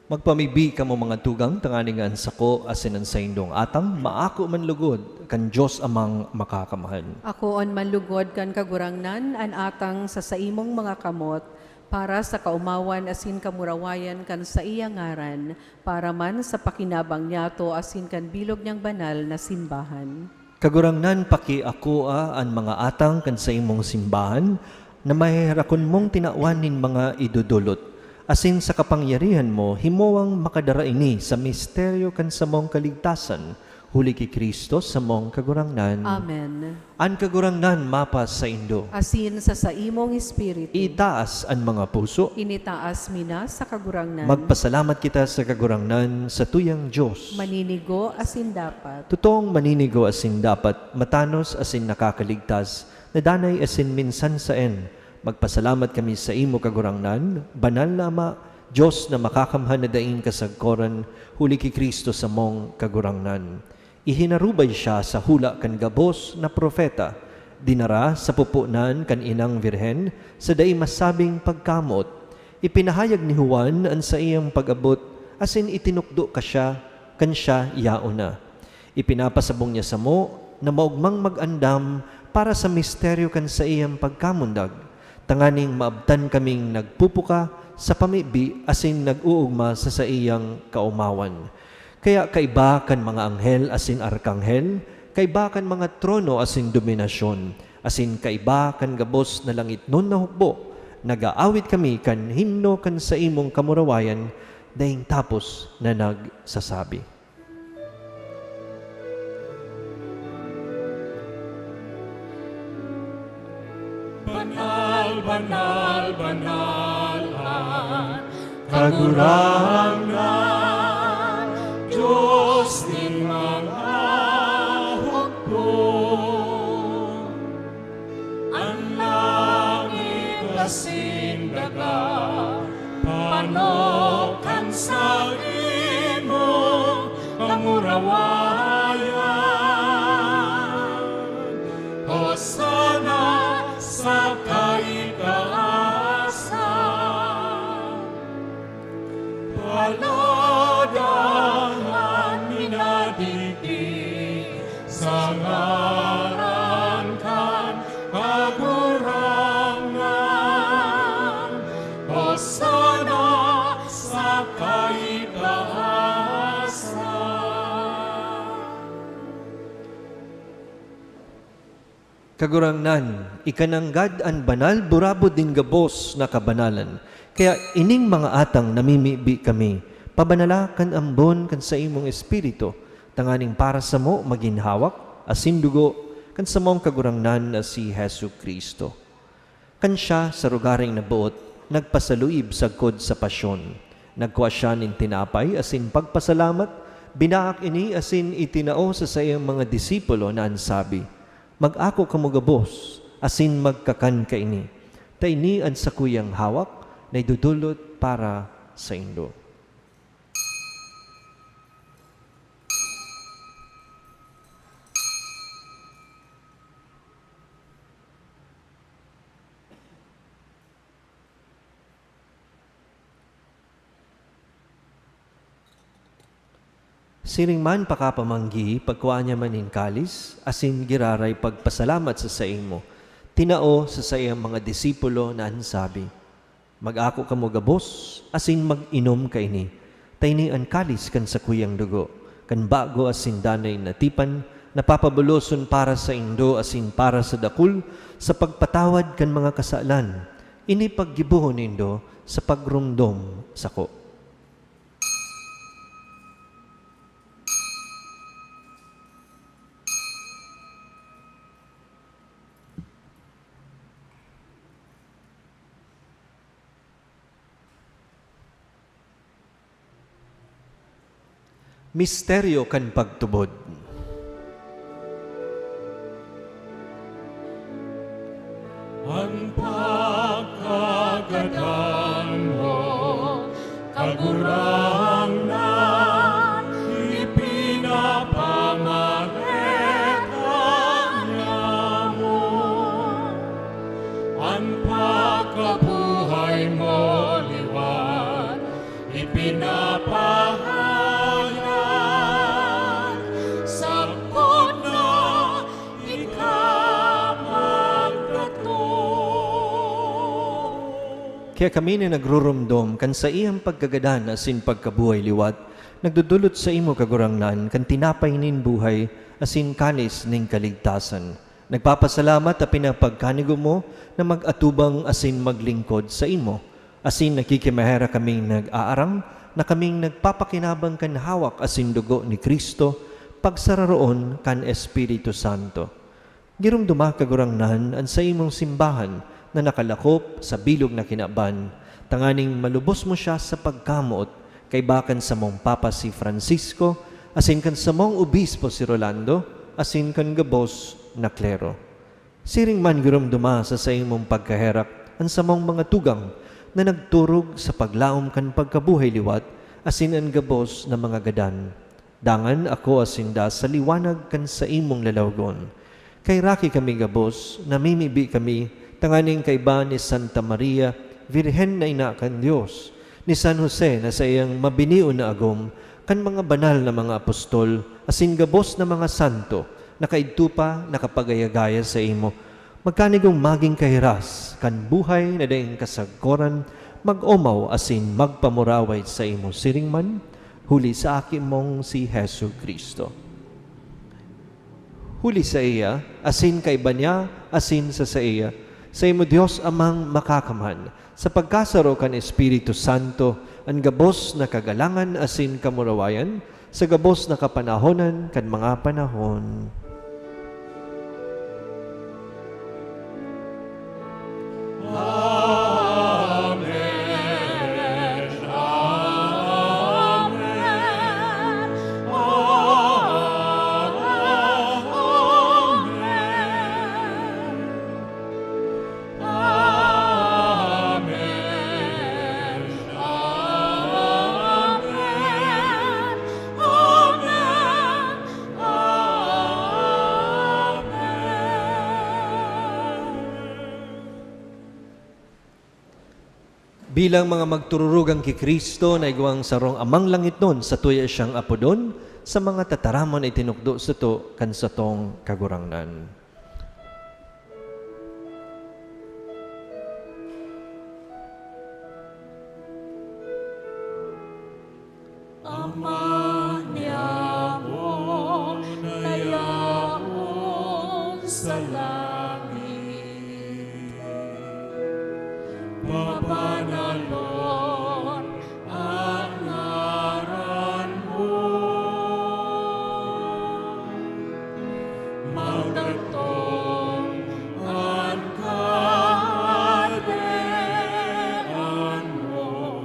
Magpamibi ka mo mga tugang, tanganing ang sako, asin ang sa indong atang, maako man lugod, kan Diyos amang makakamahan. Ako on manlugod kan kagurangnan, an atang sa saimong mga kamot, para sa kaumawan asin kamurawayan kan sa iya ngaran, para man sa pakinabang niyato asin kan bilog niyang banal na simbahan. Kagurangnan paki ako ang mga atang kan sa imong simbahan, na mahirakon mong tinauanin mga idudulot. Asin sa kapangyarihan mo, himuang makadara ini sa misteryo kan sa mong kaligtasan, huli ki Kristo sa mong kagurangnan. Amen. An kagurangnan mapas sa indo. Asin sa saimong espiritu, Itaas ang mga puso. initaas mina sa kagurangnan. Magpasalamat kita sa kagurangnan sa tuyang Diyos. Maninigo asin dapat. Totoong maninigo asin dapat, matanos asin nakakaligtas, nadanay asin minsan saen. Magpasalamat kami sa imo kagurangnan, banal na Ama, Diyos na makakamhan na daing kasagkoran, huli ki Kristo sa mong kagurangnan. Ihinarubay siya sa hula kan gabos na propeta, dinara sa pupunan kan inang virhen, sa daing masabing pagkamot. Ipinahayag ni Juan ang sa iyang pag-abot, asin itinukdo ka siya, kan siya yauna. Ipinapasabong niya sa mo, na maugmang mag-andam para sa misteryo kan sa iyang pagkamundag. Tanganing maabtan kaming nagpupuka sa pamibi asin nag-uugma sa iyang kaumawan. Kaya kaiba kan mga anghel asin arkanghel, kaiba kan mga trono asin dominasyon, asin kaiba kan gabos na langit nun na hukbo, nag-aawit kami kan himno kan sa imong kamurawayan, daing tapos na nagsasabi. Banal, banal, banal ang kagurangan, Diyos din mga hukbo. Ang langit kasing daga, panokan sa imo pangurawayan. Hosana sa kaitaasan, paladahan minadigdi sa ngaran kan kagurangan. Hosana sa kaitaasan. Kagurangnan, ikananggad an banal burabod din gabos na kabanalan. Kaya ining mga atang namimibi kami, pabanala kan ambon kan sa imong espiritu, tanganing para sa mo maginhawak, asin dugo, kan sa mong kagurangnan na si Hesu Kristo. Kan siya sa rugaring nabuot, nagpasaluib sagkod sa pasyon. Nagkuha siya nin tinapay, asin pagpasalamat, binaak ini asin itinao sa sayang mga disipulo na ansabi, mag-ako kamugabos, asin magkakan ka ini. Ta ini ang sakuyang hawak, na idudulot para sa indo. Siring man pakapamanggi, pagkuha niya man in kalis, asin giraray pagpasalamat sa saing mo. Tinao sa sayang mga disipulo na ansabi, mag-ako kamo gabos, asin mag-inom ka ini. Tayni an kalis kan sa kuyang dugo, kan bago asin danay natipan, napapabuloson para sa indo asin para sa dakul, sa pagpatawad kan mga kasalan. Ini paggibuhon indo sa pagrumdom sako. Misteryo kan pagtubod. Ang pagkagadan mo, kagurangan, ipinapamareta niya mo. Ang pagkabuhay mo, liwan, ipinapahayag. Sakot na Kaya kami na nagrurumdom kan sa iyang pagkagadan asin pagkabuhay liwat, nagdudulot sa imo kagurangnan kan tinapay nin buhay asin kanis ning kaligtasan. Nagpapasalamat a pinapagkanigo mo na mag-atubang asin maglingkod sa imo. Asin nakikimahera kaming nag-aarang na kaming nagpapakinabang kan hawak asin dugo ni Kristo pagsararoon kan Espiritu Santo. Girumduma kagurangnan an sa imong simbahan na nakalakop sa bilog na kinaban, tanganing malubos mo siya sa pagkamuot kay bakan sa mong Papa si Francisco, asin kan sa mong Obispo si Rolando, asin kan gabos na klero. Siring man girumduma sa imong pagkaherak an sa mong mga tugang na nagturog sa paglaom kan pagkabuhay liwat, asin ang gabos na mga gadan. Dangan ako asinda sa liwanag kan sa imong lalawgon. Kay raki kami gabos, namimibi kami, tanganing kaiba ni Santa Maria, Virhen na ina kan Diyos, ni San Jose na sa iyang mabinion na agom, kan mga banal na mga apostol, asin gabos na mga santo, nakaidtupa, nakapagayagaya sa imo, magkanigong maging kahiras, kan buhay na daing kasagkoran, mag-omaw asin magpamuraway sa imo siringman, huli sa akin mong si Hesu Kristo. Huli sa iya, asin kaiba niya, asin sa iya, sa imo Diyos amang makakaman, sa pagkasaro kan Espiritu Santo, ang gabos na kagalangan asin kamurawayan, sa gabos na kapanahonan kan mga panahon. Amen. Bilang mga magtururugang ki Kristo na igwang sarong amang langit nun, sa tuya siyang apodon, sa mga tataramon itinukdo sa to, kan sa tong kagurangnan. Ama niya mo nayaon sa langit, mabanalon ang ngaran mo, magdatong ang kaharian mo,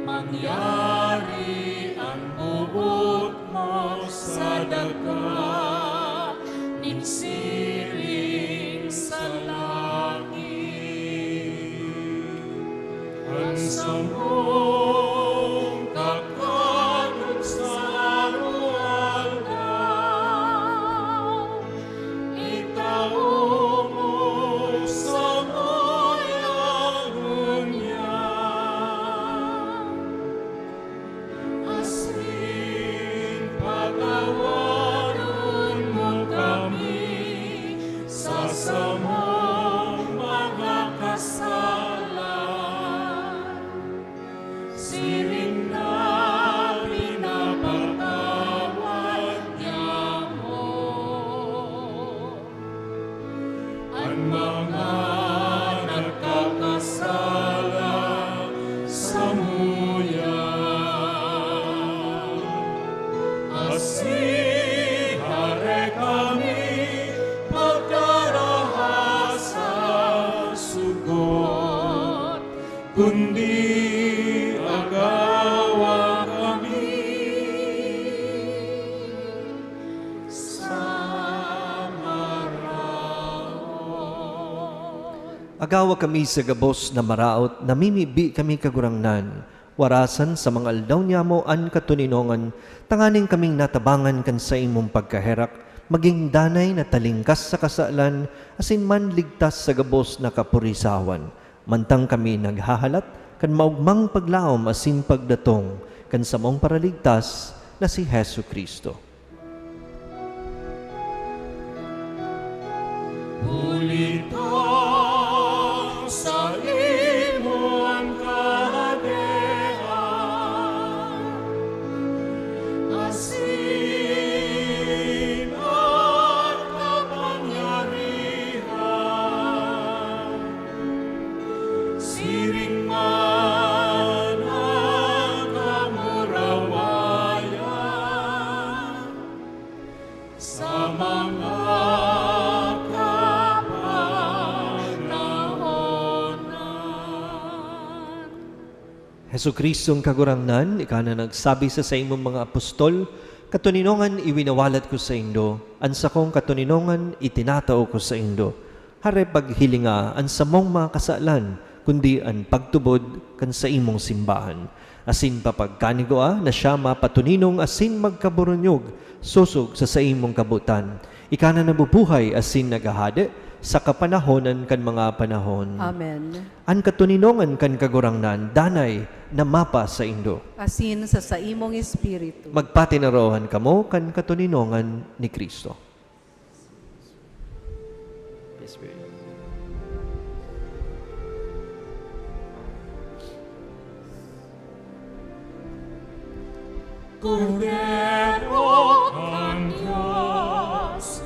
mangyari ang buot mo sa daga, ninsiring sa langit. Ang samong kakanod sa rualdaw, itaon mo sa moyangon niya. Asin pagawaron mo kami sa samong mga kasalan. Siring na pinapatawad niya mo ang mga nagkakasala sa muya. Asin hare kami pagkarahasa sugot, kundi agawa kami sa maraon. Agawa kami sa gabos na maraot, namimibi kami kagurangnan, warasan sa mga aldaw niya mo an katuninongan, tanganing kaming natabangan kan sa imong pagkaherak, maging danay na talingkas sa kasalan, asin man ligtas sa gabos na kapurisawan. Mantang kami naghahalat, kan maugmang paglaom asin pagdatong, kan sa mong paraligtas na si Hesu Kristo. Ulitang sa imong kahadean, asin at kapangyarihan, siring man ang kamurawayan, sa mga Hesu Kristong kagurangnan, ika na nagsabi sa imong mga apostol, katuninongan iwinawalat ko sa indo, ansa kong katuninongan itinatao ko sa indo. Hare paghilinga, ansa mong mga kasalan, kundi ang pagtubod kan sa imong simbahan. Asin papagkanigoa na siya mapatuninong asin magkaburunyog, susog sa imong kabutan. Ika na nabubuhay asin nagahade, sa kapanahonan kan mga panahon. Amen. An katuninongan kan kagurangnan, danay na mapa sa indo. Asin sa imong espiritu. Magpatinarohan kamo kan katuninongan ni Kristo. Kordero ang Diyos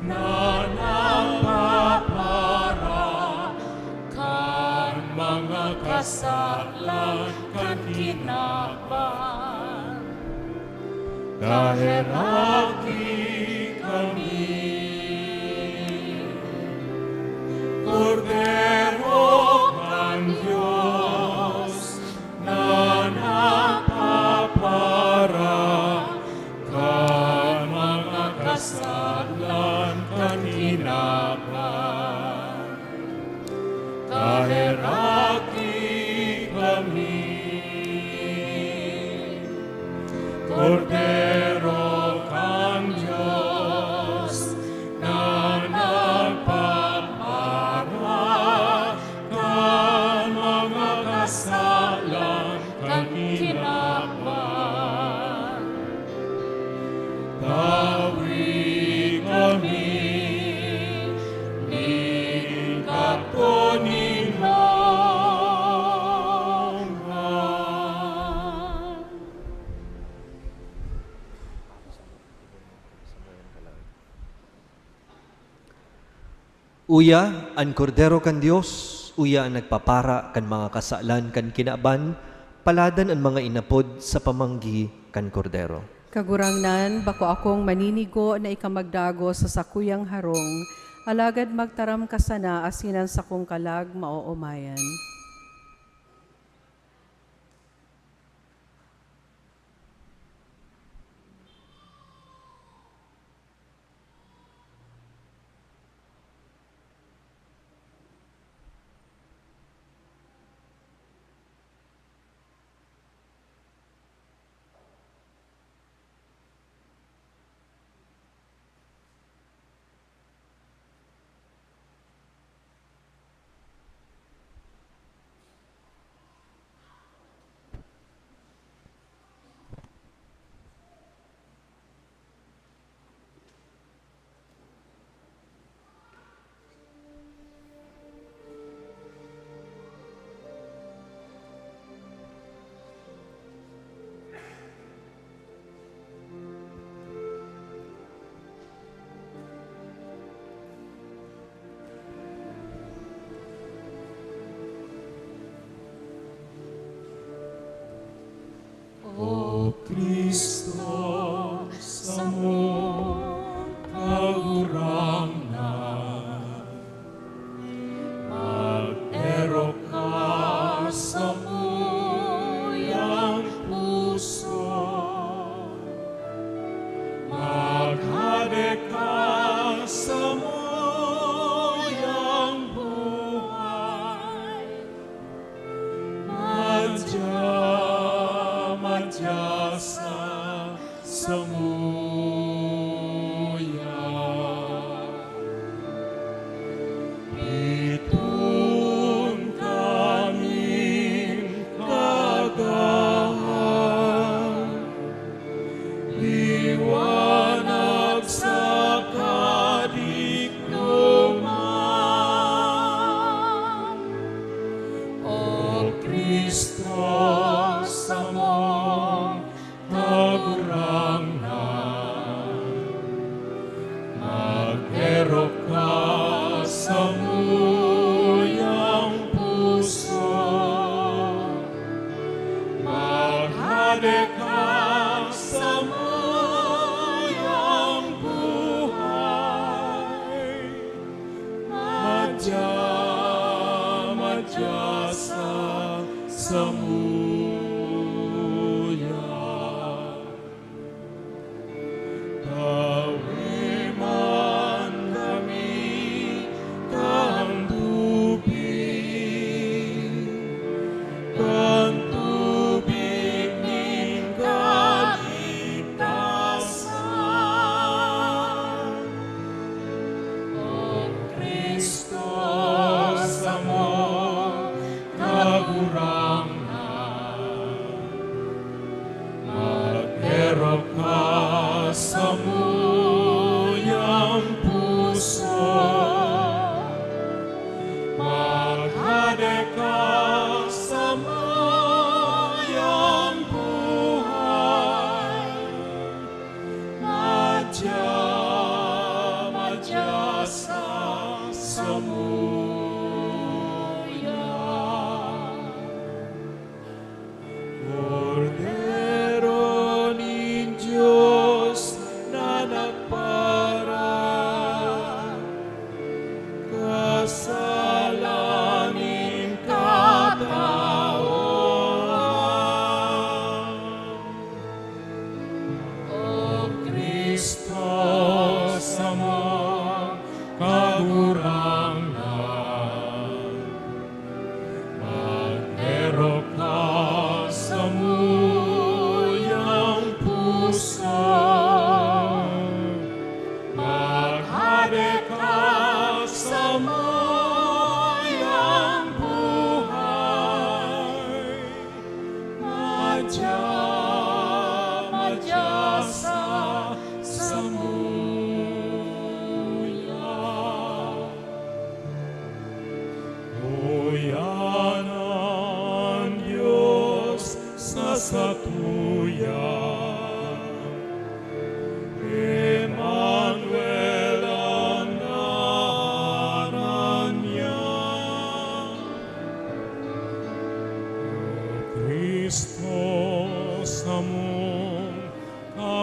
na nagpapara kan mga kasalan kan kinaban. Kaheraki kami, Kordero ang Diyos na nagpapara kan mga kasalan kan kinaban. Kaheraki kami, Kordero kang Diyos na nagpapara kan mga kasalan Uya, ang kordero kan Dios, uya ang nagpapara kan mga kasalan kan kinaaban, paladan ang mga inapod sa pamanggi kan kordero. Kagurangnan, bako akong maninigo na ikamagdago sa sakuyang harong, alagad magtaram ka sana asinan sa kong kalag maoomayan. O Kristo, sa mong kagurangnan, mag-ero ka sa muyang puso, maghari ka sa muyang buhay, madyasa sa muya. Itun kaming kagahan, liwanag sa kadikluman. O Kristo, sa mong kagurangnan, mag-ero ka sa muyang puso, maghari ka sa muyang buhay, madyasa sa muya. Tawiman kami kang tubig ning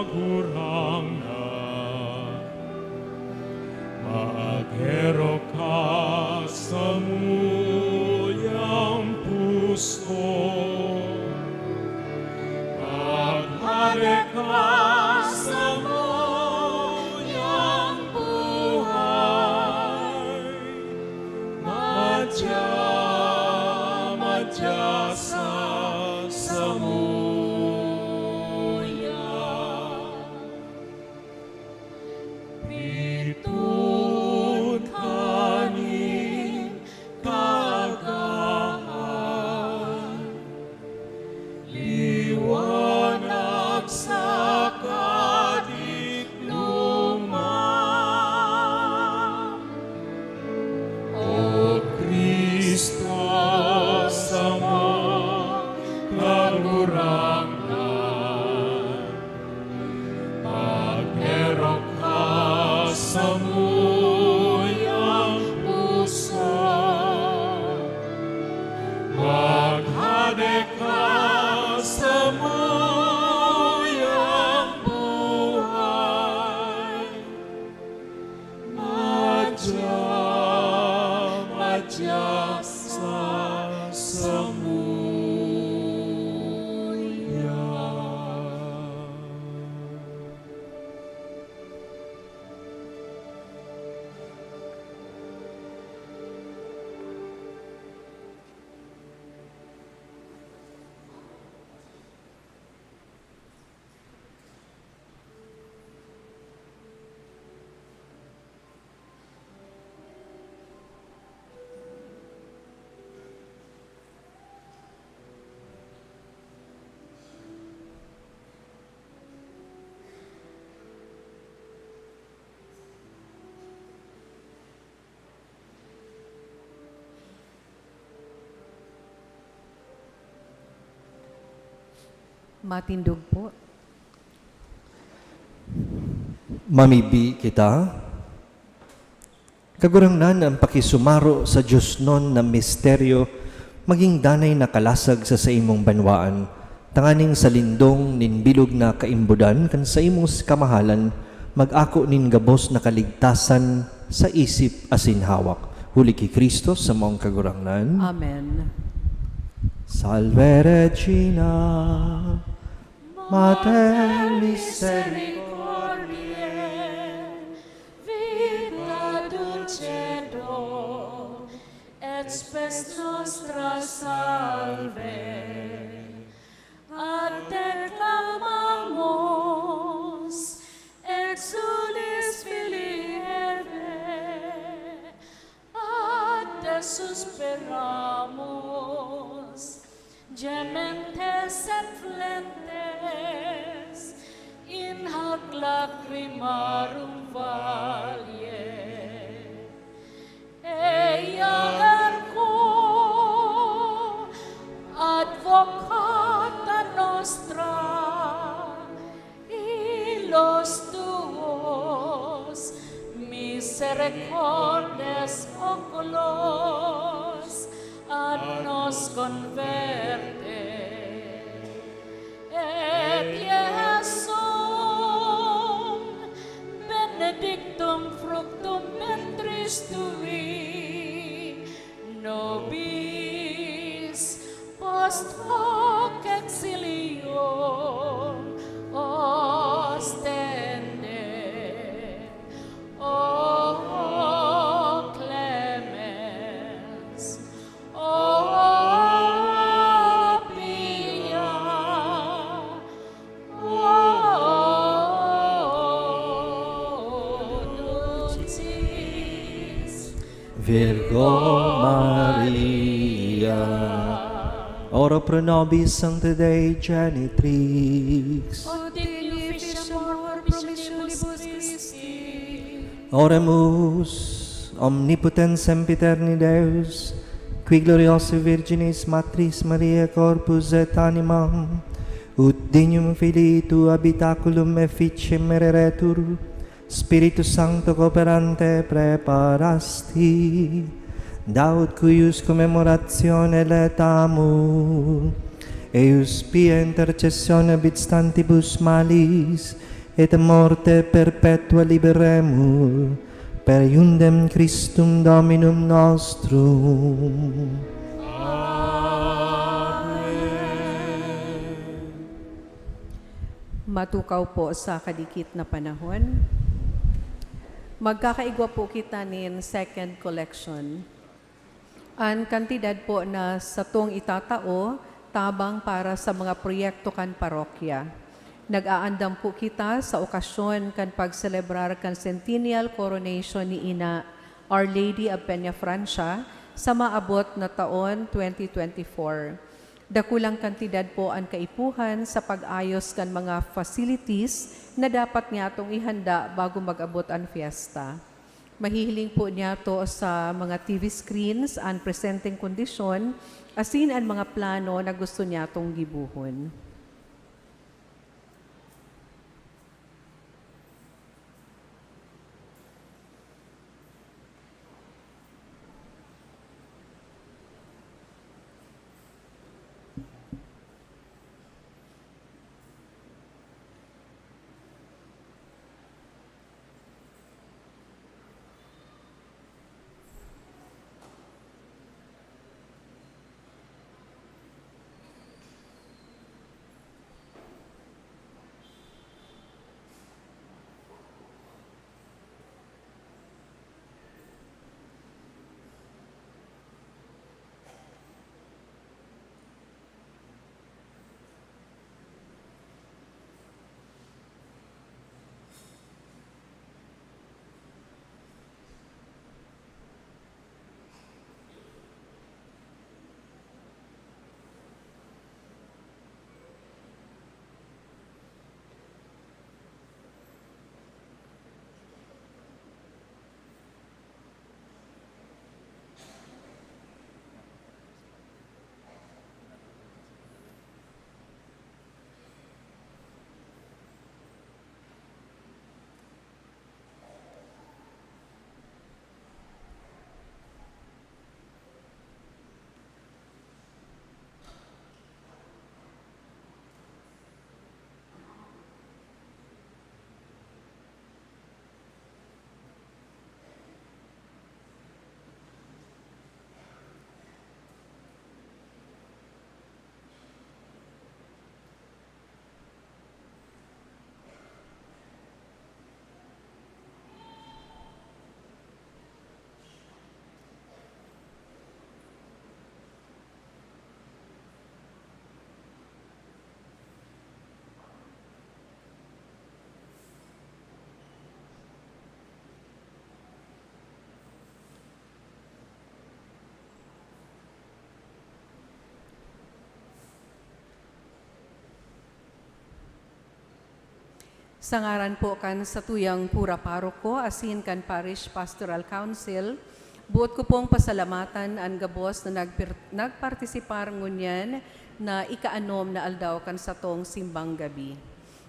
kagurangnan. Maghero ka sa muyang puso, maghari ka sa muyang buhay, madya sa muya. Pitun kanin kagahan, liwanag sa kadikluman. O Kristo, sama kagurangnan, maghero ka sa muyang puso, maghade ka sa muyang buhay, madya sa muya. Matindog po. Mamibi kita. Kagurangnan ang pakisumaro sa Diyos non na misteryo, maging danay na kalasag sa imong banwaan, tanganing sa lindong ninbilog na kaimbudan, kan sa imong kamahalan, mag-ako nin gabos na kaligtasan sa isip asin hawak. Huli ki Kristo sa mong kagurangnan. Amen. Salve Regina, Mater misericordiae, vita dulcedo, et spes nostra salve. Ad te clamamos, exulis Filii Eve, ad te suspiramos, gementes et flentes, in hac lacrimarum valle. Eia ergo, advocata nostra, illos tuos, misericordes oculos, ad nos converte. Et Iesum benedictum fructum ventris tui, nobis post hoc exilium ostende. O clemens, o pia, o dulcis Virgo Maria, ora pro nobis Sancta Dei Genitrix. ut in amor promissionibus Christi. Oremus, omnipotens sempiterni Deus, qui gloriosa Virginis Matris Maria corpus et animam, ut dignum Filii tu habitaculum efficiem mereretur, Spiritus Sancto cooperante preparasti, daut cuius commemoratione letamus, eius pia intercessione obstantibus malis, et morte perpetua liberemur, per iundem Christum Dominum nostrum. Matukaw po sa kadikit na panahon. Magkakaigwa po kita nin second collection. Ang kantidad po na sa tong itatao, tabang para sa mga proyekto kan parokya. Nag-aandam po kita sa okasyon kan pagselebrar kan centennial coronation ni Ina Our Lady of Peña Francia sa maabot na taon 2024. Dakulang kantidad po ang kaipuhan sa pag-ayos kan mga facilities na dapat niya itong ihanda bago mag-abot ang fiesta. Mahihiling po niya to sa mga TV screens ang presenting kondisyon, asin ang mga plano na gusto niya itong gibuhon. Sangaran po kan sa tuyang pura paroko, asin kan Parish Pastoral Council, buot ko pong pasalamatan ang gabos na nagpartisipar ngunyan na ikaanom na aldaw kan sa tong simbang gabi.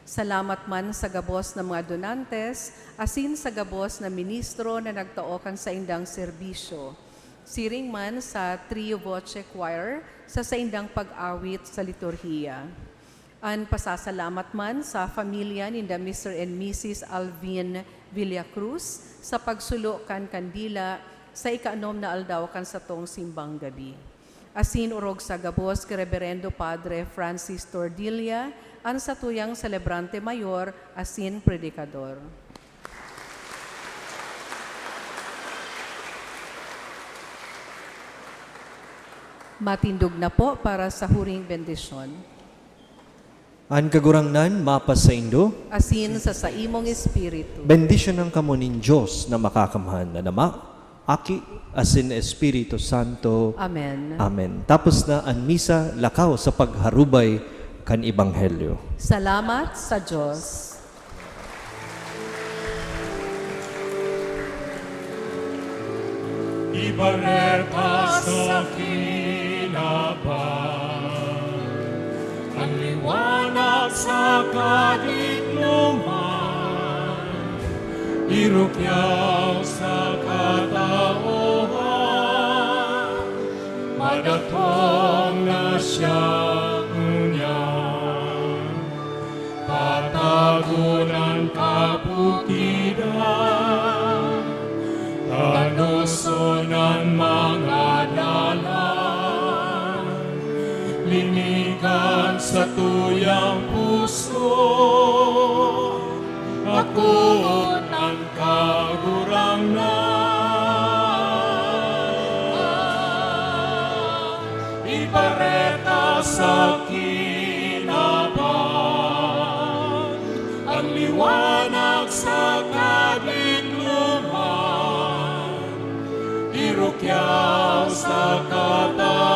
Salamat man sa gabos na mga donantes, asin sa gabos na ministro na nagtao kan sa indang serbisyo. Siring man sa Trio Voce Choir sa indang pag-awit sa liturhiya. Ang pasasalamat man sa pamilya ni Mr. and Mrs. Alvin Villacruz sa pagsulo kan kandila sa ikaanom na aldaw kan sa tong simbang gabi. Asin urog sa gabos kay Reverendo Padre Francis Tordilla, ang sa tuyang celebrante mayor, asin predikador. Matindog na po para sa huring bendisyon. An kagurangnan, mapas sa Indo, Asin sa imong espiritu. bendisyon ng kamo nin Diyos na makakamhan na nama, Aki, asin Espiritu Santo. Amen. Amen. Tapos na ang misa, lakaw sa pagharubay kan Ebanghelyo. Salamat sa Diyos. Ibareta sa kinaban, ang liwanag sa kadikluman, irukyaw sa katauhan, madatong na siyang unyan, patagunan kabukiran, talusonan mga dalan, linigan sa tuyang puso, ako ang kagurangan, ipareta sa kinaban, ang liwanag sa kadikluman, irukyaw sa katayan.